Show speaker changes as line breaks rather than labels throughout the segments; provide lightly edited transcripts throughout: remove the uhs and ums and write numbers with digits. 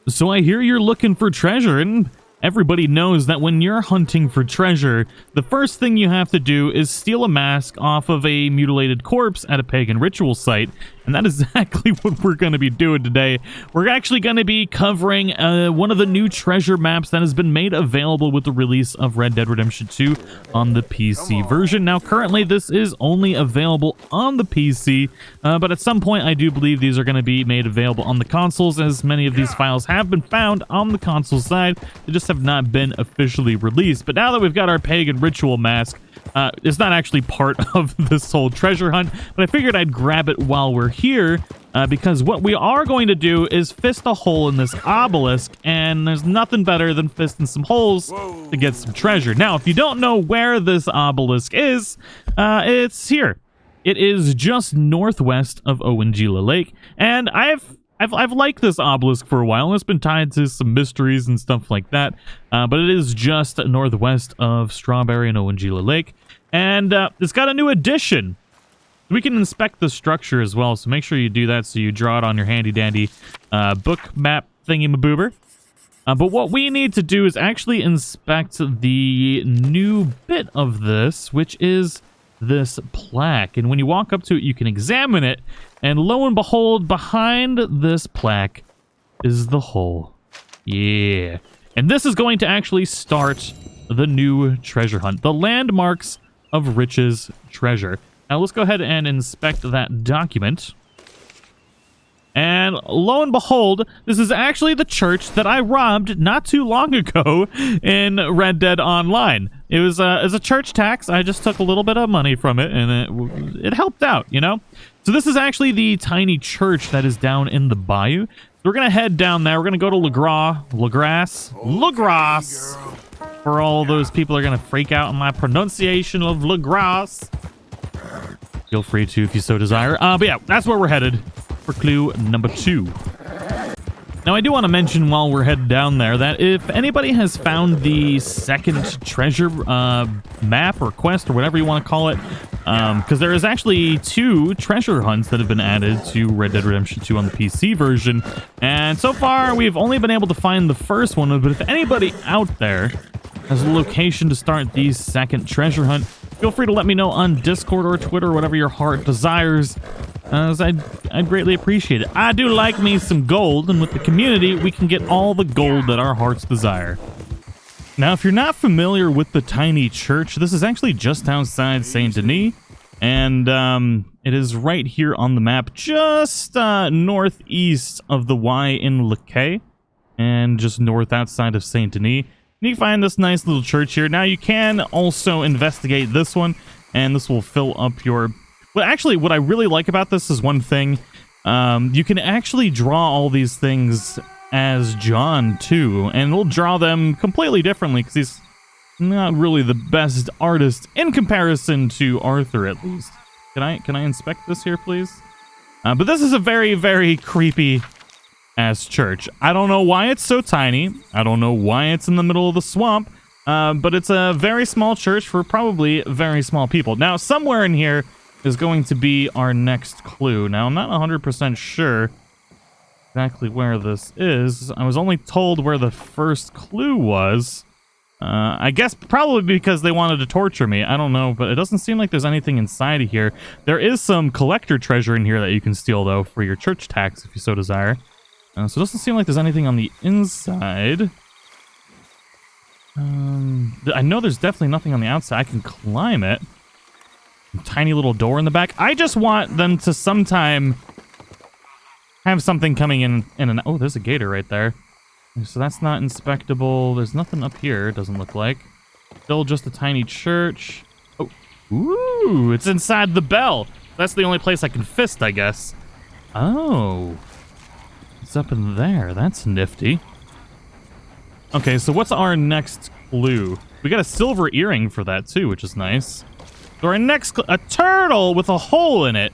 So I hear you're looking for treasure, and everybody knows that when you're hunting for treasure, the first thing you have to do is steal a mask off of a mutilated corpse at a pagan ritual site. And that is exactly what we're going to be doing today. We're actually going to be covering one of the new treasure maps that has been made available with the release of Red Dead Redemption 2 on the PC version. Now, currently, this is only available on the PC, but at some point, I do believe these are going to be made available on the consoles, as many of these files have been found on the console side. They just have not been officially released. But now that we've got our pagan ritual mask, it's not actually part of this whole treasure hunt, but I figured I'd grab it while we're here, because what we are going to do is fist a hole in this obelisk, and there's nothing better than fisting some holes to get some treasure. Now, if you don't know where this obelisk is, it's here. It is just northwest of Owangila Lake, and I've liked this obelisk for a while, and it's been tied to some mysteries and stuff like that, but it is just northwest of Strawberry and Owangila Lake, and it's got a new addition. We can inspect the structure as well, so make sure you do that so you draw it on your handy-dandy book map thingy-maboober. But what we need to do is actually inspect the new bit of this, which is this plaque. And when you walk up to it, you can examine it, and lo and behold, behind this plaque is the hole. Yeah. And this is going to actually start the new treasure hunt, the Landmarks of Riches treasure. Now let's go ahead and inspect that document. And lo and behold, this is actually the church that I robbed not too long ago in Red Dead Online. It was as a church tax. I just took a little bit of money from it, and it helped out, you know? So this is actually the tiny church that is down in the bayou. So we're going to head down there. We're going to go to LaGrasse. For all those people are going to freak out on my pronunciation of LaGrasse. Feel free to if you so desire. But yeah, that's where we're headed for clue number 2. Now, I do want to mention while we're headed down there that if anybody has found the second treasure map or quest or whatever you want to call it, because there is actually 2 treasure hunts that have been added to Red Dead Redemption 2 on the PC version, and so far we've only been able to find the first one, but if anybody out there has a location to start the second treasure hunt, feel free to let me know on Discord or Twitter, whatever your heart desires, as I'd greatly appreciate it. I do like me some gold, and with the community, we can get all the gold that our hearts desire. Now, if you're not familiar with the tiny church, this is actually just outside Saint Denis, and it is right here on the map, just northeast of the Y in Le Quay, and just north outside of Saint Denis. And you find this nice little church here. Now, you can also investigate this one, and this will fill up your... Well, actually, what I really like about this is one thing. You can actually draw all these things as John, too, and it'll draw them completely differently, because he's not really the best artist in comparison to Arthur, at least. Can I inspect this here, please? But this is a very, very creepy-ass church. I don't know why it's so tiny. I don't know why it's in the middle of the swamp, but it's a very small church for probably very small people. Now, somewhere in here is going to be our next clue. Now, I'm not 100% sure exactly where this is. I was only told where the first clue was. I guess probably because they wanted to torture me. I don't know, but it doesn't seem like there's anything inside of here. There is some collector treasure in here that you can steal, though, for your church tax, if you so desire. So it doesn't seem like there's anything on the inside. I know there's definitely nothing on the outside. I can climb it. Tiny little door in the back. I just want them to sometime have something coming in and oh, there's a gator right there. So that's not inspectable. There's nothing up here, it doesn't look like. Still just a tiny church. Oh, ooh, it's inside the bell. That's the only place I can fist, I guess. Oh, it's up in there. That's nifty. Okay, so what's our next clue? We got a silver earring for that too, which is nice. So our next a turtle with a hole in it.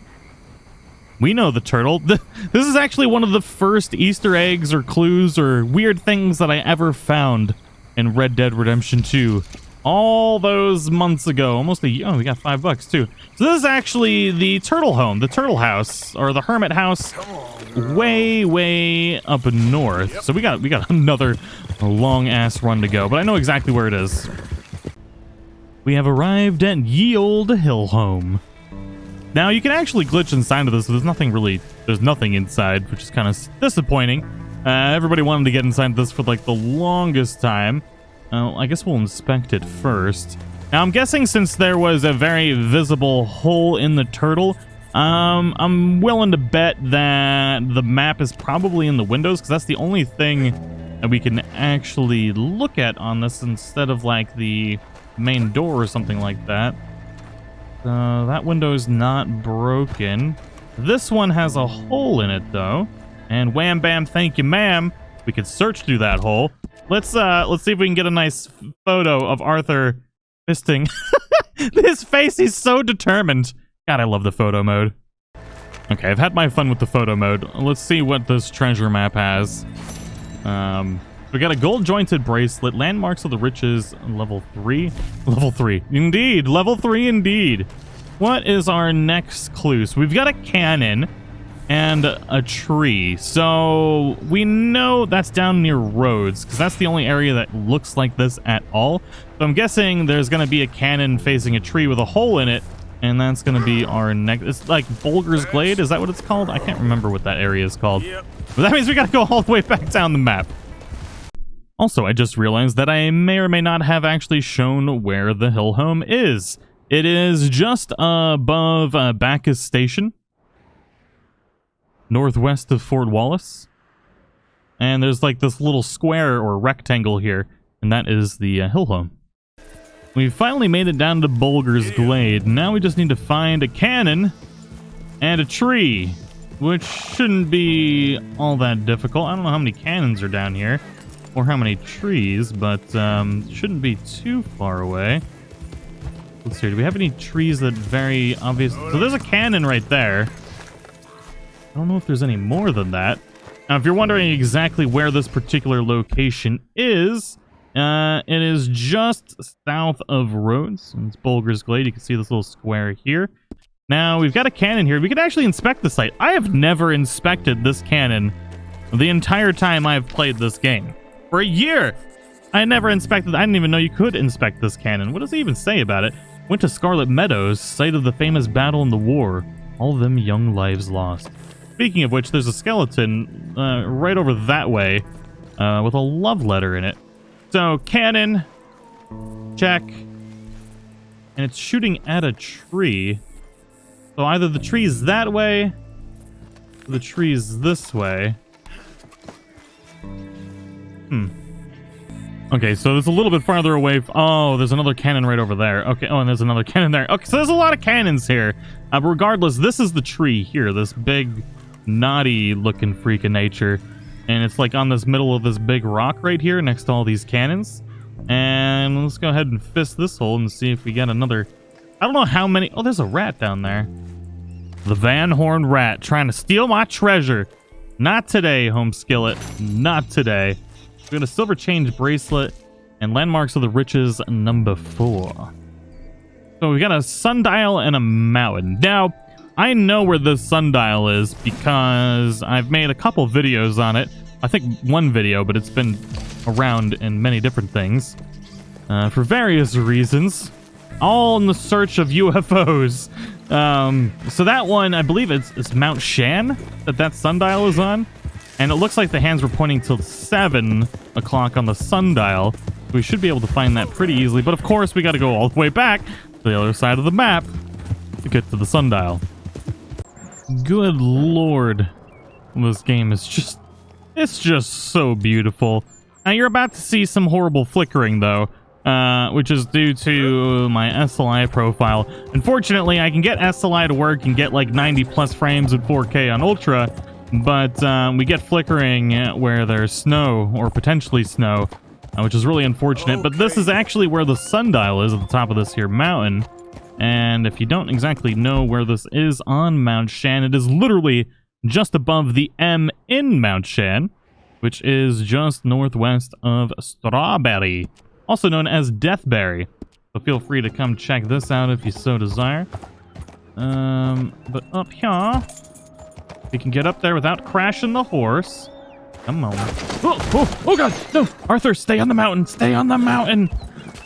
We know the turtle. This is actually one of the first Easter eggs or clues or weird things that I ever found in Red Dead Redemption 2. All those months ago. Almost a year. Oh, we got $5 too. So this is actually the turtle home, the turtle house, or the hermit house way up north. So we got another long-ass run to go, but I know exactly where it is. We have arrived at Ye Olde Hill Home. Now, you can actually glitch inside of this, so there's nothing inside, which is kind of disappointing. Everybody wanted to get inside this for, like, the longest time. I guess we'll inspect it first. Now, I'm guessing since there was a very visible hole in the turtle, I'm willing to bet that the map is probably in the windows, because that's the only thing that we can actually look at on this instead of, like, the main door or something like that. That window is not broken. This one has a hole in it, though. And wham bam, thank you, ma'am. We could search through that hole. Let's see if we can get a nice photo of Arthur fisting. His face, he's so determined. God, I love the photo mode. Okay, I've had my fun with the photo mode. Let's see what this treasure map has. We got a gold jointed bracelet, landmarks of the riches, level 3. Level 3. Indeed, level 3 indeed. What is our next clue? So we've got a cannon and a tree. So we know that's down near roads, because that's the only area that looks like this at all. So I'm guessing there's going to be a cannon facing a tree with a hole in it, and that's going to be our next... It's like Bulger's Glade? Is that what it's called? I can't remember what that area is called. But that means we got to go all the way back down the map. Also, I just realized that I may or may not have actually shown where the hill home is. It is just above Bacchus Station, northwest of Fort Wallace. And there's like this little square or rectangle here, and that is the hill home. We finally made it down to Bulger's Glade. Now we just need to find a cannon and a tree, which shouldn't be all that difficult. I don't know how many cannons are down here, or how many trees, but shouldn't be too far away. Let's see, do we have any trees that very obvious? So there's a cannon right there. I don't know if there's any more than that. Now, if you're wondering exactly where this particular location is, it is just south of Rhodes. It's Bulger's Glade. You can see this little square here. Now, we've got a cannon here. We can actually inspect the site. I have never inspected this cannon the entire time I've played this game. For a year! I never inspected... I didn't even know you could inspect this cannon. What does it even say about it? Went to Scarlet Meadows, site of the famous battle in the war. All of them young lives lost. Speaking of which, there's a skeleton right over that way with a love letter in it. So, cannon. Check. And it's shooting at a tree. So either the tree's that way, or the tree's this way. Okay, so it's a little bit farther away. Oh, there's another cannon right over there. Okay, oh, and there's another cannon there. Okay, so there's a lot of cannons here. But regardless, this is the tree here, this big, naughty-looking freak of nature. And it's like on this middle of this big rock right here next to all these cannons. And let's go ahead and fist this hole and see if we get another... I don't know how many... Oh, there's a rat down there. The Van Horn rat trying to steal my treasure. Not today, Home Skillet. Not today. We got a silver change bracelet and landmarks of the riches number 4. So we got a sundial and a mountain. Now, I know where this sundial is because I've made a couple videos on it. I think one video, but it's been around in many different things for various reasons, all in the search of UFOs. So that one, I believe it's Mount Shan that sundial is on. And it looks like the hands were pointing till 7 o'clock on the sundial. We should be able to find that pretty easily. But of course, we got to go all the way back to the other side of the map to get to the sundial. Good lord. This game is just... It's just so beautiful. Now, you're about to see some horrible flickering, though. Which is due to my SLI profile. Unfortunately, I can get SLI to work and get like 90 plus frames at 4K on Ultra. But we get flickering where there's snow, or potentially snow, which is really unfortunate. But this is actually where the sundial is at the top of this here mountain. And if you don't exactly know where this is on Mount Shan, it is literally just above the M in Mount Shan, which is just northwest of Strawberry, also known as Deathberry. So feel free to come check this out if you so desire. But up here... We can get up there without crashing the horse. Come on. Oh god, no! Arthur, stay on the mountain, stay on the mountain!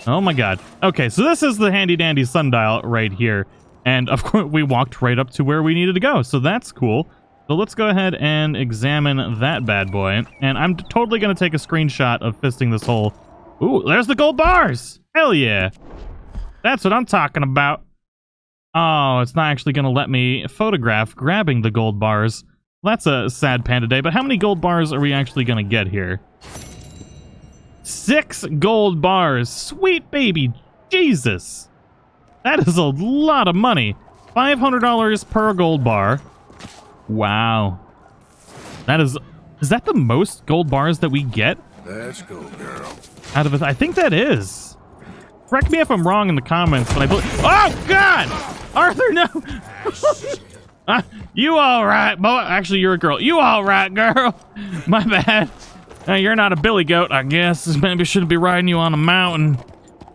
Oh my god. Okay, so this is the handy-dandy sundial right here. And of course, we walked right up to where we needed to go, so that's cool. So let's go ahead and examine that bad boy. And I'm totally going to take a screenshot of fisting this hole. Ooh, there's the gold bars! Hell yeah! That's what I'm talking about. Oh, it's not actually going to let me photograph grabbing the gold bars. That's a sad panda day, but how many gold bars are we actually going to get here? 6 gold bars. Sweet baby Jesus. That is a lot of money. $500 per gold bar. Wow. That is that the most gold bars that we get?
Let's go, girl.
Out of it, I think that is. Correct me if I'm wrong in the comments, but I believe... Oh, God! Arthur, no! You all right, boy? Actually, you're a girl. You all right, girl? My bad. You're not a billy goat, I guess. Maybe shouldn't be riding you on a mountain.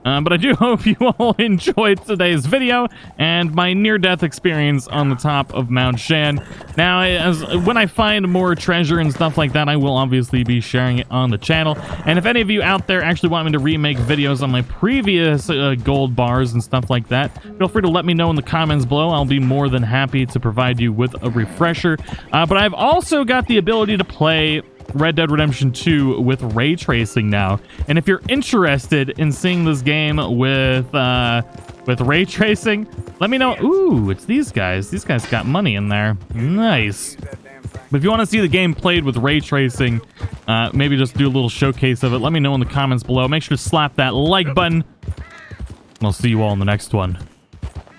But I do hope you all enjoyed today's video and my near-death experience on the top of Mount Shan. Now, when I find more treasure and stuff like that, I will obviously be sharing it on the channel. And if any of you out there actually want me to remake videos on my previous gold bars and stuff like that, feel free to let me know in the comments below. I'll be more than happy to provide you with a refresher. But I've also got the ability to play Red Dead Redemption 2 with ray tracing now, and if you're interested in seeing this game with ray tracing, let me know. Ooh, it's these guys. These guys got money in there. Nice. But if you want to see the game played with ray tracing, maybe just do a little showcase of it, let me know in the comments below. Make sure to slap that like button, and I'll see you all in the next one.